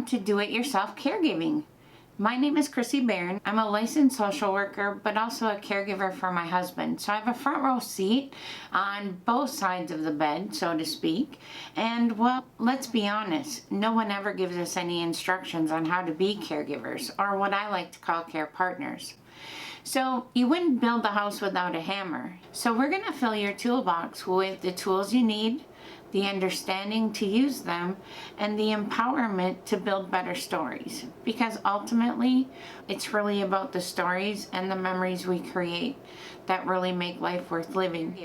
to Do-It-Yourself Caregiving. My name is Chrissy Barron. I'm a licensed social worker, but also a caregiver for my husband. So I have a front row seat on both sides of the bed, so to speak. And well, let's be honest, no one ever gives us any instructions on how to be caregivers, or what I like to call care partners. So you wouldn't build a house without a hammer. So we're gonna fill your toolbox with the tools you need, the understanding to use them, and the empowerment to build better stories. Because ultimately, it's really about the stories and the memories we create that really make life worth living.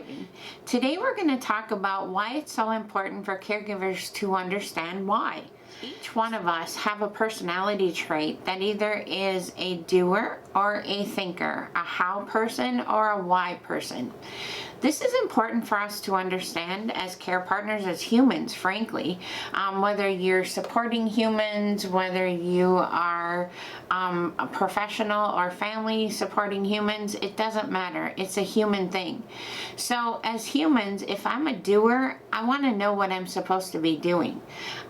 Today we're going to talk about why it's so important for caregivers to understand why. Each one of us have a personality trait that either is a doer or a thinker, a how person or a why person. This is important for us to understand as care partners, as humans, frankly. Whether you're supporting humans, whether you are a professional or family supporting humans, it doesn't matter. It's a human thing. So as humans, if I'm a doer, I want to know what I'm supposed to be doing.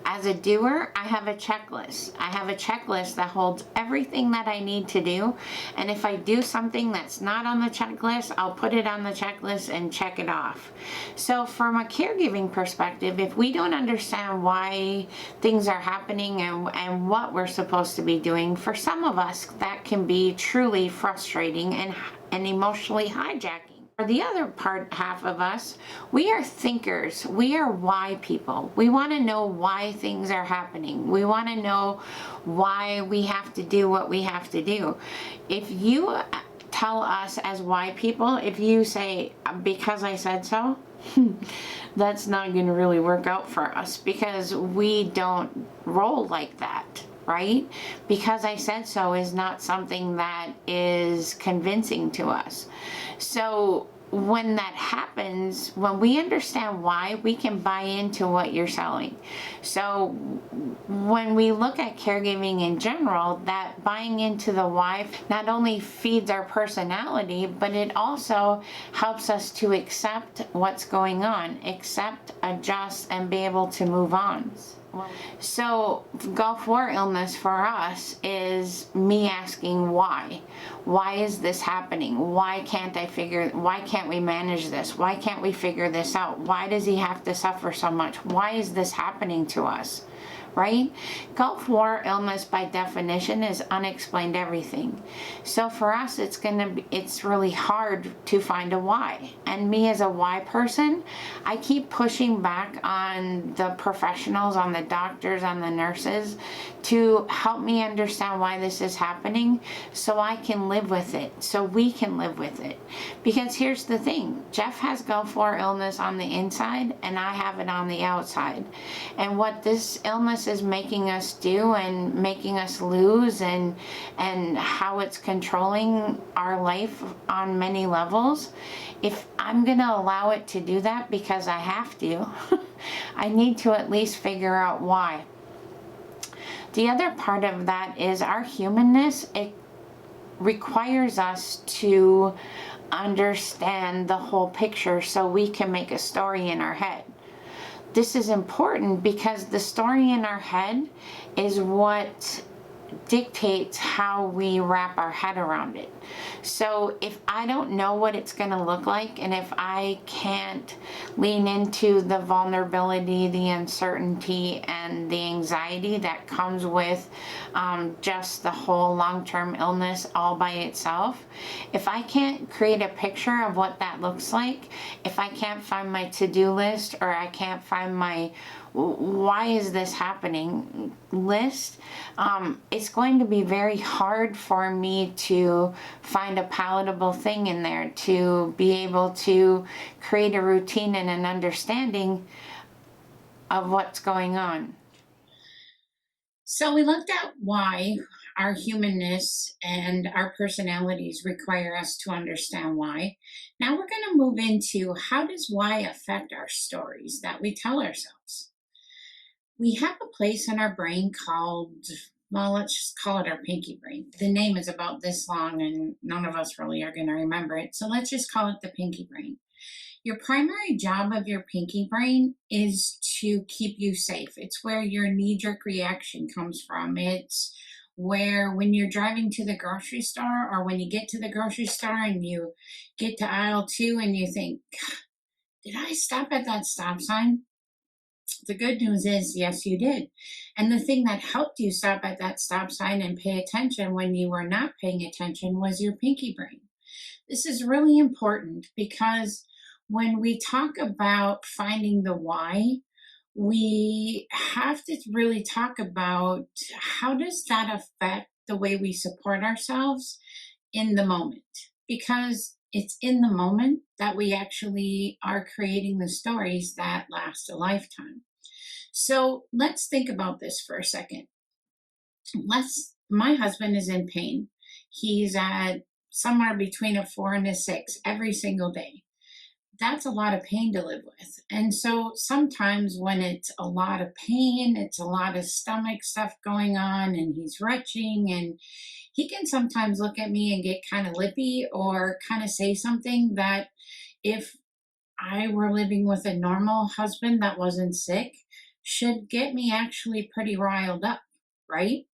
As a doer, I have a checklist. I have a checklist that holds everything that I need to do. And if I do something that's not on the checklist, I'll put it on the checklist and check it off. So from a caregiving perspective, if we don't understand why things are happening and what we're supposed to be doing, for some of us, that can be truly frustrating and emotionally hijacking. For the other half of us, we are thinkers. We are why people. We want to know why things are happening. We want to know why we have to do what we have to do. If you tell us as why people, if you say, because I said so, that's not going to really work out for us, because we don't roll like that. Right? Because I said so is not something that is convincing to us. So when that happens, when we understand why, we can buy into what you're selling. So when we look at caregiving in general, that buying into the why not only feeds our personality, but it also helps us to accept what's going on, accept, adjust, and be able to move on. So Gulf War illness for us is me asking why. Why is this happening? Why can't we manage this? Why can't we figure this out? Why does he have to suffer so much? Why is this happening to us? Right? Gulf War illness by definition is unexplained everything. So for us, it's really hard to find a why. And me as a why person, I keep pushing back on the professionals, on the doctors, on the nurses to help me understand why this is happening so I can live with it, so we can live with it. Because here's the thing, Jeff has Gulf War illness on the inside and I have it on the outside. And what this illness is making us do and making us lose, and how it's controlling our life on many levels, if I'm going to allow it to do that because I have to, I need to at least figure out why. The other part of that is our humanness. It requires us to understand the whole picture so we can make a story in our head. This is important because the story in our head is what dictates how we wrap our head around it. So if I don't know what it's going to look like, and if I can't lean into the vulnerability, the uncertainty, and the anxiety that comes with just the whole long-term illness all by itself, if I can't create a picture of what that looks like, if I can't find my to-do list, or I can't find my why is this happening list, it's going to be very hard for me to find a palatable thing in there to be able to create a routine and an understanding of what's going on. So we looked at why our humanness and our personalities require us to understand why. Now we're going to move into how does why affect our stories that we tell ourselves. We have a place in our brain called, well, let's just call it our pinky brain. The name is about this long and none of us really are going to remember it. So let's just call it the pinky brain. Your primary job of your pinky brain is to keep you safe. It's where your knee jerk reaction comes from. It's where when you're driving to the grocery store, or when you get to the grocery store and you get to aisle two and you think, did I stop at that stop sign? The good news is, yes, you did. And the thing that helped you stop at that stop sign and pay attention when you were not paying attention was your pinky brain. This is really important because when we talk about finding the why, we have to really talk about how does that affect the way we support ourselves in the moment, because it's in the moment that we actually are creating the stories that last a lifetime. So let's think about this for a second. My husband is in pain. He's at somewhere between a 4 and a 6 every single day. That's a lot of pain to live with. And so sometimes when it's a lot of pain, it's a lot of stomach stuff going on, and he's retching, and he can sometimes look at me and get kind of lippy or kind of say something that if I were living with a normal husband that wasn't sick should get me actually pretty riled up, right?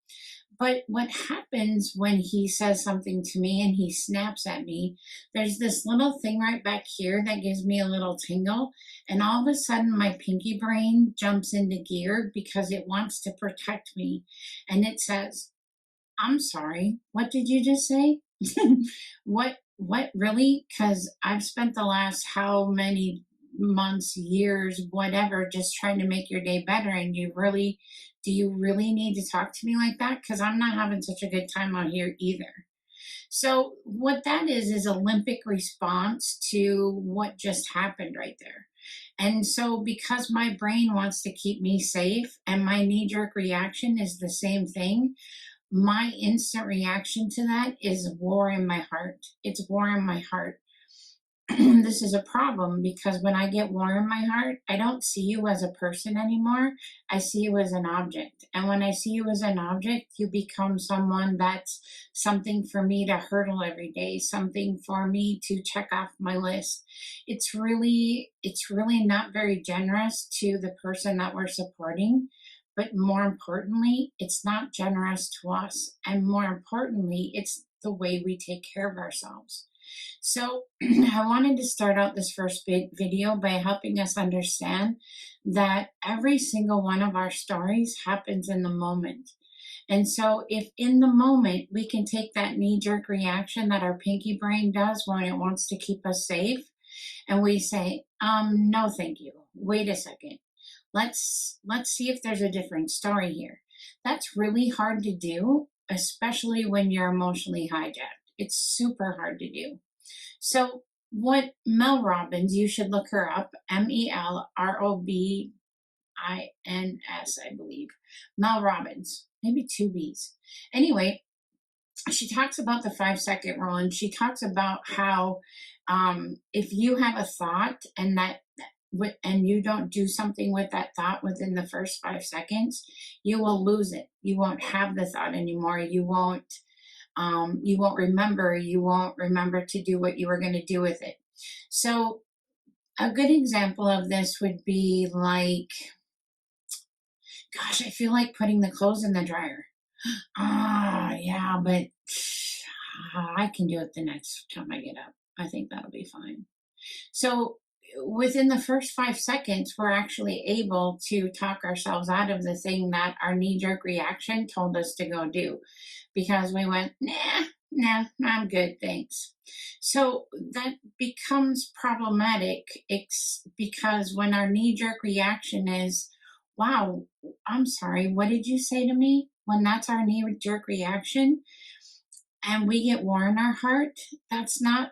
But what happens when he says something to me and he snaps at me, there's this little thing right back here that gives me a little tingle. And all of a sudden, my pinky brain jumps into gear because it wants to protect me. And it says, I'm sorry, what did you just say? What really? Because I've spent the last how many months, years, whatever, just trying to make your day better. And do you really need to talk to me like that? Because I'm not having such a good time out here either. So, what that is a limbic response to what just happened right there. And so, because my brain wants to keep me safe and my knee jerk reaction is the same thing, my instant reaction to that is war in my heart. It's war in my heart. This is a problem because when I get war in my heart, I don't see you as a person anymore. I see you as an object. And when I see you as an object, you become someone that's something for me to hurdle every day, something for me to check off my list. It's really not very generous to the person that we're supporting. But more importantly, it's not generous to us. And more importantly, it's the way we take care of ourselves. So I wanted to start out this first video by helping us understand that every single one of our stories happens in the moment. And so if in the moment we can take that knee-jerk reaction that our pinky brain does when it wants to keep us safe, and we say, no, thank you. Wait a second. Let's see if there's a different story here. That's really hard to do, especially when you're emotionally hijacked. It's super hard to do. So what Mel Robbins, you should look her up, Melrobins, I believe. Mel Robbins, maybe 2 B's. Anyway, she talks about the 5-second rule, and she talks about how if you have a thought and you don't do something with that thought within the first 5 seconds, you will lose it. You won't have the thought anymore. You won't remember. You won't remember to do what you were going to do with it. So a good example of this would be like, gosh, I feel like putting the clothes in the dryer. Yeah, but I can do it the next time I get up. I think that'll be fine. So within the first 5 seconds, we're actually able to talk ourselves out of the thing that our knee-jerk reaction told us to go do, because we went, nah, I'm good, thanks. So that becomes problematic because when our knee-jerk reaction is, wow, I'm sorry, what did you say to me? When that's our knee-jerk reaction and we get war in our heart, that's not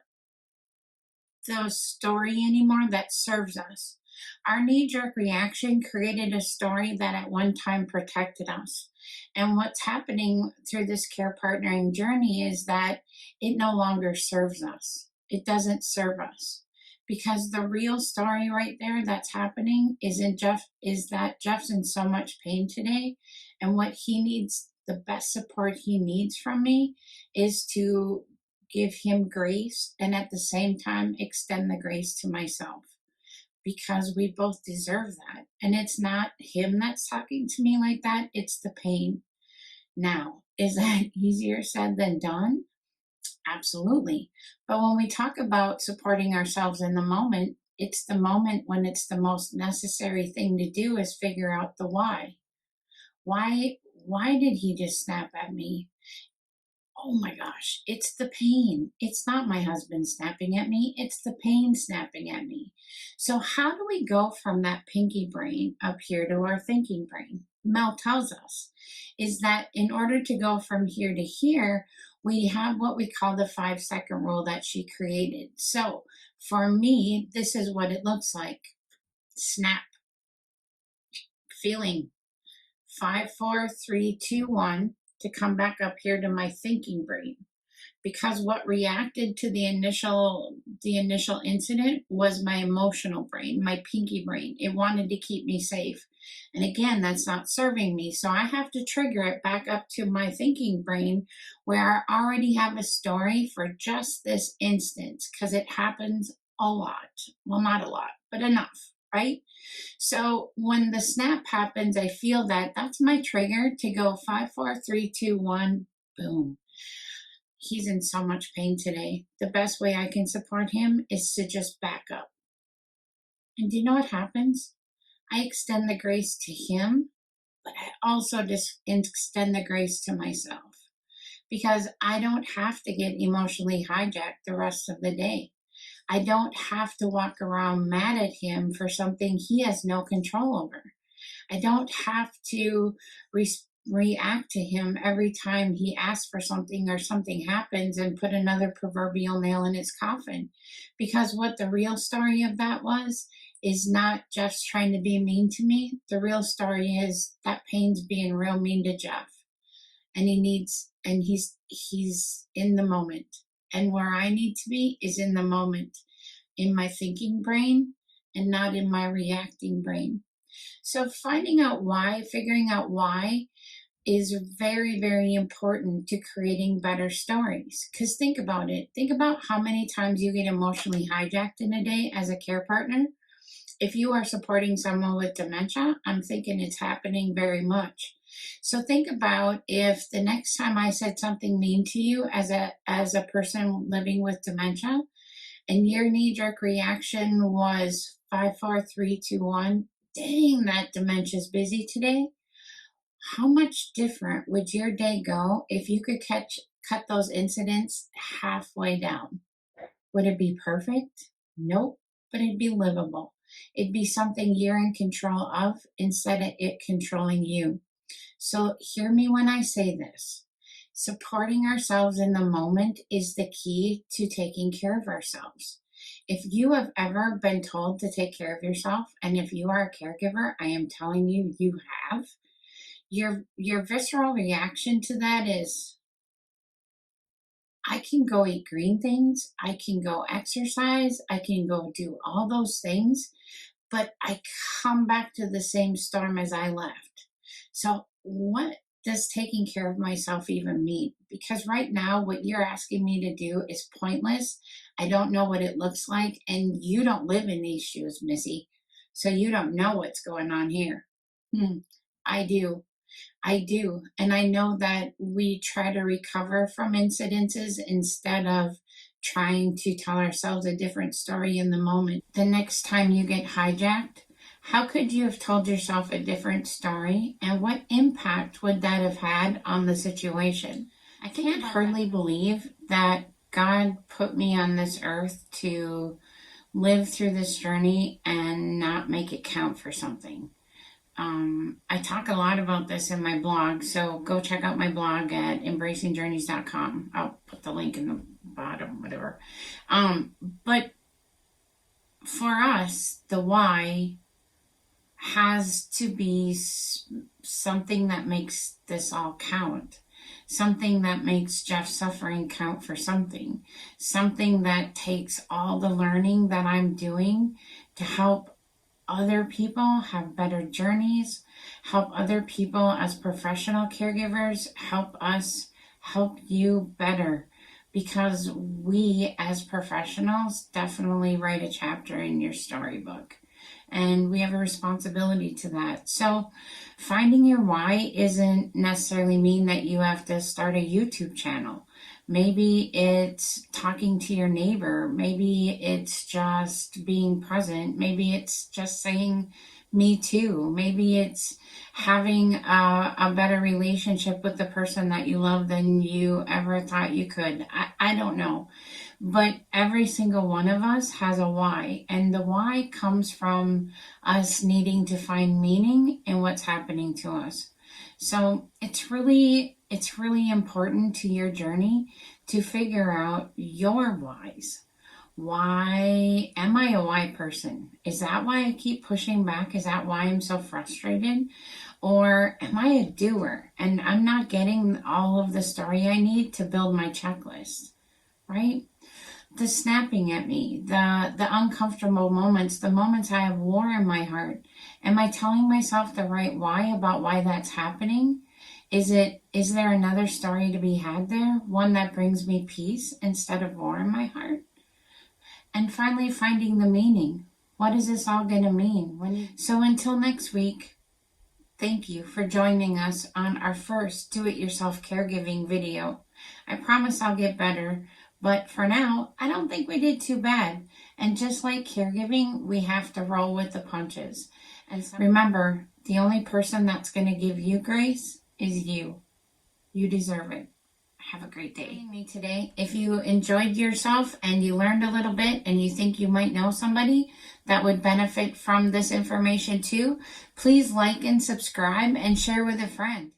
the story anymore that serves us. Our knee-jerk reaction created a story that at one time protected us. And what's happening through this care partnering journey is that it no longer serves us. It doesn't serve us. Because the real story right there that's happening is that Jeff's in so much pain today, and what he needs, the best support he needs from me is to give him grace and at the same time extend the grace to myself, because we both deserve that. And it's not him that's talking to me like that, it's the pain. Now, is that easier said than done? Absolutely. But when we talk about supporting ourselves in the moment, it's the moment when it's the most necessary thing to do is figure out the why. Why did he just snap at me? Oh my gosh, it's the pain. It's not my husband snapping at me, it's the pain snapping at me. So, how do we go from that pinky brain up here to our thinking brain? Mel tells us is that in order to go from here to here, we have what we call the 5-second rule that she created. So, for me, this is what it looks like: snap, feeling, 5, 4, 3, 2, 1, to come back up here to my thinking brain, because what reacted to the initial incident was my emotional brain, my pinky brain. It wanted to keep me safe, and again, that's not serving me. So I have to trigger it back up to my thinking brain, where I already have a story for just this instance, because it happens a lot. Well, not a lot, but enough, right? So when the snap happens, I feel that that's my trigger to go 5, 4, 3, 2, 1, boom. He's in so much pain today. The best way I can support him is to just back up. And do you know what happens? I extend the grace to him, but I also just extend the grace to myself, because I don't have to get emotionally hijacked the rest of the day. I don't have to walk around mad at him for something he has no control over. I don't have to react to him every time he asks for something or something happens and put another proverbial nail in his coffin. Because what the real story of that was is not Jeff's trying to be mean to me. The real story is that Payne's being real mean to Jeff. And he's in the moment. And where I need to be is in the moment, in my thinking brain and not in my reacting brain. So figuring out why is very, very important to creating better stories. Because think about it. Think about how many times you get emotionally hijacked in a day as a care partner. If you are supporting someone with dementia, I'm thinking it's happening very much. So think about if the next time I said something mean to you as a person living with dementia, and your knee-jerk reaction was 5, 4, 3, 2, 1, dang, that dementia's busy today. How much different would your day go if you could cut those incidents halfway down? Would it be perfect? Nope, but it'd be livable. It'd be something you're in control of instead of it controlling you. So hear me when I say this. Supporting ourselves in the moment is the key to taking care of ourselves. If you have ever been told to take care of yourself, and if you are a caregiver, I am telling you, you have, your visceral reaction to that is, I can go eat green things, I can go exercise, I can go do all those things, but I come back to the same storm as I left. So what does taking care of myself even mean? Because right now, what you're asking me to do is pointless. I don't know what it looks like, and you don't live in these shoes, Missy. So you don't know what's going on here. I do. I do. And I know that we try to recover from incidences instead of trying to tell ourselves a different story in the moment. The next time you get hijacked, how could you have told yourself a different story, and what impact would that have had on the situation? I can't hardly believe that God put me on this earth to live through this journey and not make it count for something. I talk a lot about this in my blog, so go check out my blog at embracingjourneys.com. I'll put the link in the bottom, whatever. But for us, the why has to be something that makes this all count. Something that makes Jeff's suffering count for something. Something that takes all the learning that I'm doing to help other people have better journeys, help other people as professional caregivers, help us help you better. because we as professionals definitely write a chapter in your storybook. And we have a responsibility to that. So finding your why isn't necessarily mean that you have to start a YouTube channel. Maybe it's talking to your neighbor. Maybe it's just being present. Maybe it's just saying, me too. Maybe it's having a better relationship with the person that you love than you ever thought you could. I don't know. But every single one of us has a why. And the why comes from us needing to find meaning in what's happening to us. So it's really important to your journey to figure out your whys. Why am I a why person? Is that why I keep pushing back? Is that why I'm so frustrated? Or am I a doer and I'm not getting all of the story I need to build my checklist, right? The snapping at me, the uncomfortable moments, the moments I have war in my heart. Am I telling myself the right why about why that's happening? Is there another story to be had there? One that brings me peace instead of war in my heart? And finally, finding the meaning. What is this all going to mean? So until next week, thank you for joining us on our first do-it-yourself caregiving video. I promise I'll get better, but for now, I don't think we did too bad. And just like caregiving, we have to roll with the punches. And so remember, the only person that's going to give you grace is you. You deserve it. Have a great day. Me today. If you enjoyed yourself and you learned a little bit and you think you might know somebody that would benefit from this information too, please like and subscribe and share with a friend.